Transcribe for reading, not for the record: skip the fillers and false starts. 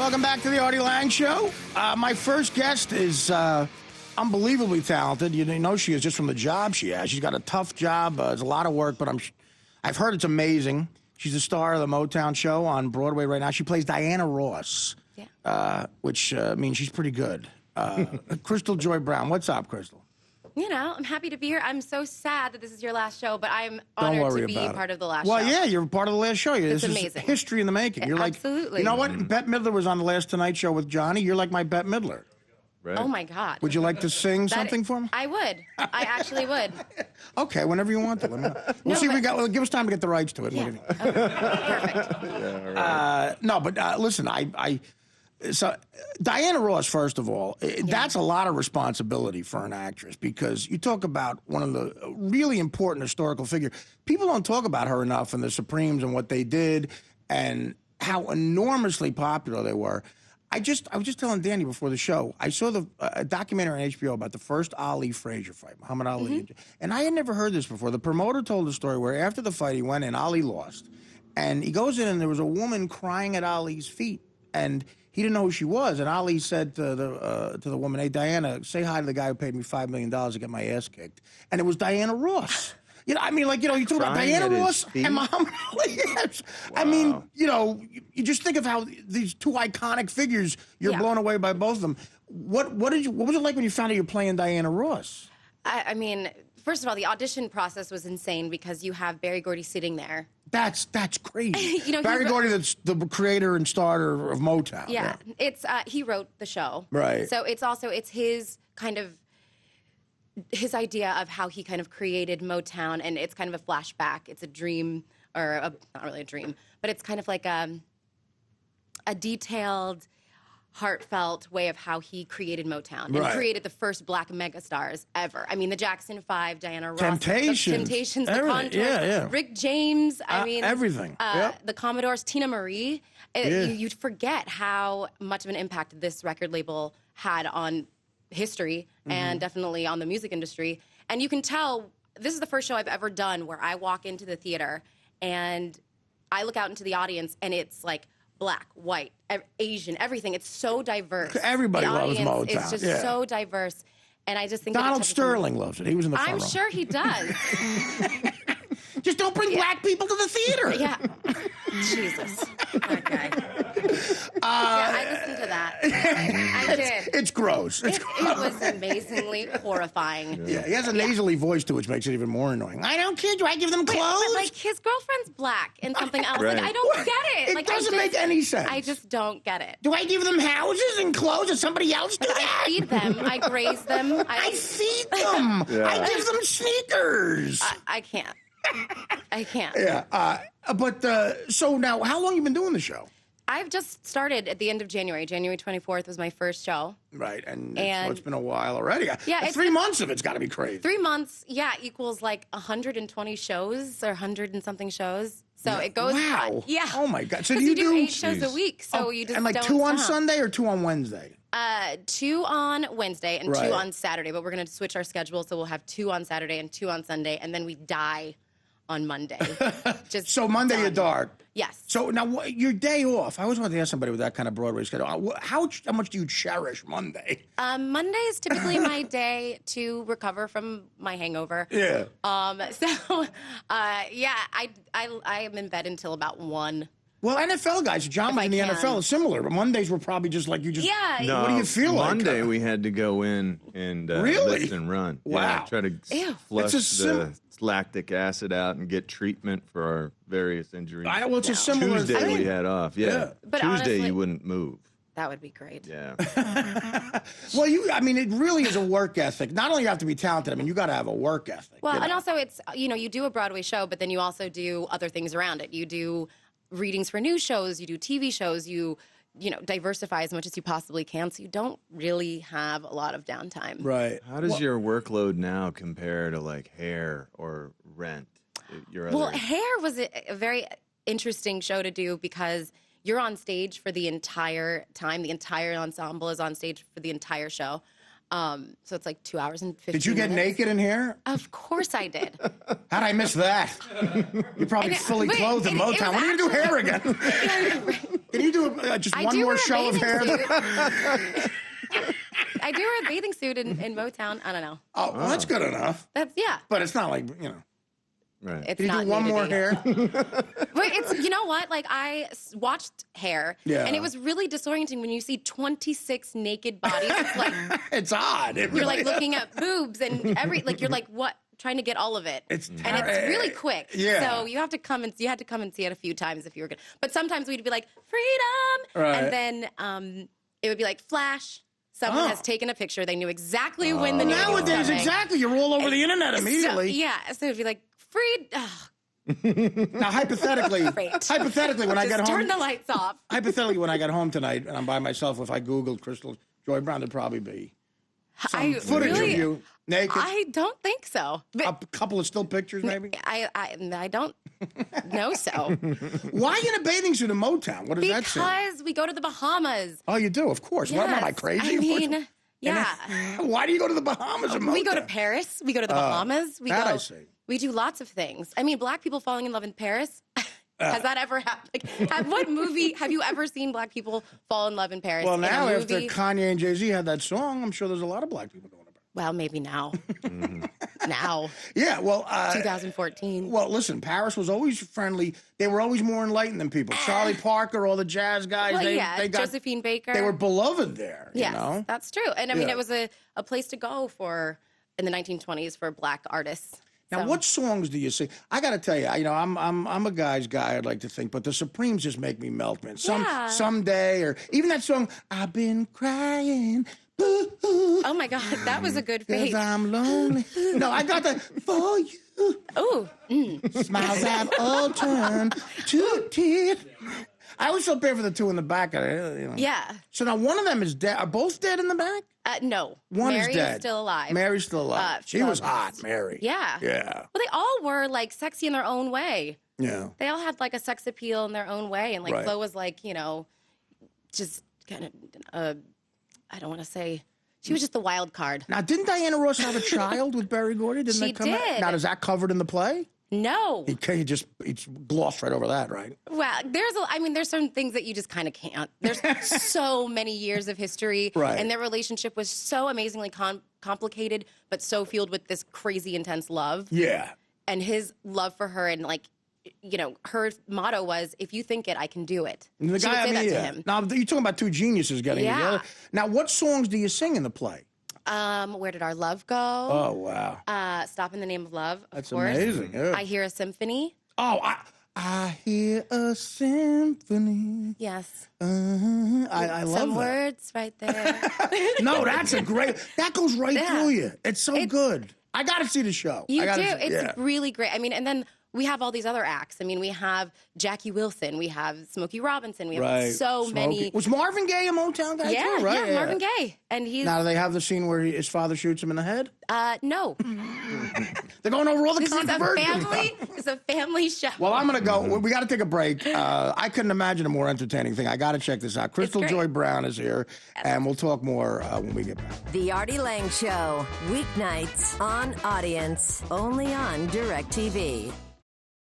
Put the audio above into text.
Welcome back to the Artie Lange Show. My first guest is unbelievably talented. You know she is just from the job she has. She's got a tough job. It's a lot of work, but I've heard it's amazing. She's the star of the Motown show on Broadway right now. She plays Diana Ross, which means she's pretty good. Krystal Joy Brown. What's up, Krystal? You know, I'm happy to be here. I'm so sad that this is your last show, but I'm honored to be part of the last show. Well, yeah, you're part of the last show. It's this amazing. Is history in the making. You're Absolutely. Like, you know what? Bette Midler was on the last Tonight Show with Johnny. You're like my Bette Midler. Right. Oh, my God. Would you like to sing something for me? I would. I actually would. Okay, whenever you want to. Let me know. We'll see. Give us time to get the rights to it. Yeah. Okay. Perfect. Yeah, right. Listen, So Diana Ross, first of all, that's a lot of responsibility for an actress because you talk about one of the really important historical figures. People don't talk about her enough and the Supremes and what they did and how enormously popular they were. I was just telling Danny before the show, I saw a documentary on HBO about the first Ali Frazier fight, Muhammad Ali. And I had never heard this before. The promoter told the story where after the fight, he went in, Ali lost. And he goes in and there was a woman crying at Ali's feet. And he didn't know who she was, and Ali said to the woman, "Hey, Diana, say hi to the guy who paid me $5 million to get my ass kicked." And it was Diana Ross. You know, I mean, like, you know, you talk about Diana Ross and Muhammad Ali. Yes. Wow. I mean, you know, you just think of how these two iconic figures, you're blown away by both of them. What was it like when you found out you're playing Diana Ross? I mean, first of all, the audition process was insane because you have Berry Gordy sitting there. That's crazy. You know, Berry Gordy, that's the creator and starter of Motown. Yeah, it's he wrote the show, right? So it's his kind of his idea of how he kind of created Motown, and it's kind of a flashback. It's a dream, or not really a dream, but it's kind of like a detailed, heartfelt way of how he created Motown and created the first black megastars ever. I mean, the Jackson 5, Diana Ross, Temptations, the Contours, Rick James. I mean, everything. The Commodores, Tina Marie. You forget how much of an impact this record label had on history and definitely on the music industry. And you can tell this is the first show I've ever done where I walk into the theater and I look out into the audience and it's like black, white, Asian, everything. It's so diverse. Everybody loves Motown. It's just so diverse. And I just think Donald Sterling loves it. He was in the front row. I'm sure he does. Just don't bring black people to the theater. Yeah. Jesus. Okay. I listened to that. I did. It's gross. It was amazingly horrifying. Yeah, he has a nasally voice too, which makes it even more annoying. I don't care. Do I give them clothes? But like his girlfriend's black and something else. Like I don't get it. It doesn't make any sense. I just don't get it. Do I give them houses and clothes, or somebody else do that? I feed them. I graze them. I feed them. I give them sneakers. I can't. I can't. Yeah. So now, how long have you been doing the show? I've just started at the end of January. January 24th was my first show. Right, and so it's been a while already. Yeah, 3 months of it's got to be crazy. 3 months, equals like 120 shows or 100 and something shows. So it goes. Wow. Yeah. Oh my God. So you do 8 shows a week. So you just and like don't 2 on stop. Sunday or 2 on Wednesday? 2 on Wednesday and 2 on Saturday. But we're going to switch our schedule, so we'll have 2 on Saturday and 2 on Sunday, and then we die on Monday. So Monday you're dark. Yes. So now your day off. I always wanted to ask somebody with that kind of Broadway schedule. How much do you cherish Monday? Monday is typically my day to recover from my hangover. Yeah. I am in bed until about 1. Well, NFL guys, John was in the NFL. It's similar, but Mondays were probably just like you just. Yeah. No, what do you feel like? Monday we had to go in and really? lift and run. Wow. Yeah, try to flush the lactic acid out and get treatment for our various injuries. It's a similar Tuesday we had off. Yeah. But Tuesday honestly, you wouldn't move. That would be great. Yeah. Well, it really is a work ethic. Not only you have to be talented, you got to have a work ethic. Well, and also it's, you do a Broadway show, but then you also do other things around it. You do readings for news shows, you do TV shows, you diversify as much as you possibly can, so you don't really have a lot of downtime. Right. How does your workload now compare to like Hair or Rent? Hair was a very interesting show to do because you're on stage for the entire time. The entire ensemble is on stage for the entire show. So it's like 2 hours and 15 minutes. Did you get naked in Hair? Of course I did. How'd I miss that? You're probably fully clothed in Motown. When are you going to do Hair again? Can you do just one more show of hair? I do wear a bathing suit in Motown. I don't know. Oh, well, that's good enough. That's yeah. But it's not like, Right. It's Can you not do one more hair? But it's, you know what? Like, I watched Hair, and it was really disorienting when you see 26 naked bodies. It's like it's odd. You're like looking at boobs and you're like, what? Trying to get all of it. And it's really quick. Yeah. So you had to come and see it a few times if you were good. But sometimes we'd be like, freedom. Right. And then it would be like, flash. Someone has taken a picture. They knew exactly when the nudity was nowadays, coming. exactly. You're all over the internet immediately. So it'd be like, Now, hypothetically, when I get home, turn the lights off. Hypothetically, when I get home tonight and I'm by myself, if I Googled Krystal Joy Brown, there'd probably be some footage of you naked. I don't think so. But a couple of still pictures, maybe. I don't know so. Why in a bathing suit in Motown? What does that say? Because we go to the Bahamas. Oh, you do, of course. Yes. What am I crazy? I mean, yeah. Why do you go to the Bahamas in Motown? We go to Paris. We go to the Bahamas. I see. We do lots of things. I mean, black people falling in love in Paris. Has that ever happened? What movie have you ever seen black people fall in love in Paris? Well, now after Kanye and Jay-Z had that song, I'm sure there's a lot of black people going to Paris. Well, maybe now. Now. Yeah, well. 2014. Well, listen, Paris was always friendly. They were always more enlightened than people. Charlie Parker, all the jazz guys. Well, they got, Josephine Baker. They were beloved there. Yes, you know? That's true. And I mean, it was a place to go in the 1920s for black artists. Now, what songs do you sing? I got to tell you, I'm a guy's guy, I'd like to think, but the Supremes just make me melt, man. Someday, or even that song, I've been crying. Boo-hoo, oh my God, that was a good face. 'Cause I'm lonely. No, I got that for you. Ooh. Smiles have all turned to tears. I always feel bad for the two in the back. Yeah. So now one of them is dead. Are both dead in the back? No. One Mary is dead. Is still alive. Mary's still alive. She was hot, Mary. Yeah. Yeah. Well, they all were like sexy in their own way. Yeah. They all had like a sex appeal in their own way. And like Flo was like, just kind of, I don't want to say, she was just the wild card. Now, didn't Diana Ross have a child with Berry Gordy? Didn't She that come out? did. Now, is that covered in the play? No. He just glossed right over that, right? Well, there's certain things that you just kind of can't. There's so many years of history. Right. And their relationship was so amazingly complicated, but so fueled with this crazy intense love. Yeah. And his love for her and her motto was, if you think it, I can do it. And the She guy, would say that to him. Now, you're talking about two geniuses getting together. Now, what songs do you sing in the play? Where Did Our Love Go? Oh, wow. Stop in the Name of Love, of That's course. amazing. Yeah. I Hear a Symphony. Oh, I hear a symphony. Yes. I love that. Some words right there. No, that goes right through you. It's so good. I got to see the show. You do. It's really great. I mean, and then we have all these other acts. I mean, we have Jackie Wilson. We have Smokey Robinson. We have many. Was Marvin Gaye a Motown guy too, right? Yeah, Marvin Gaye. And he's... Now, do they have the scene where his father shoots him in the head? No. They're going over all the controversy. It's a family show. Well, I'm going to go. We got to take a break. I couldn't imagine a more entertaining thing. I got to check this out. Krystal Joy Brown is here, and we'll talk more when we get back. The Artie Lange Show, weeknights on Audience, only on DirecTV.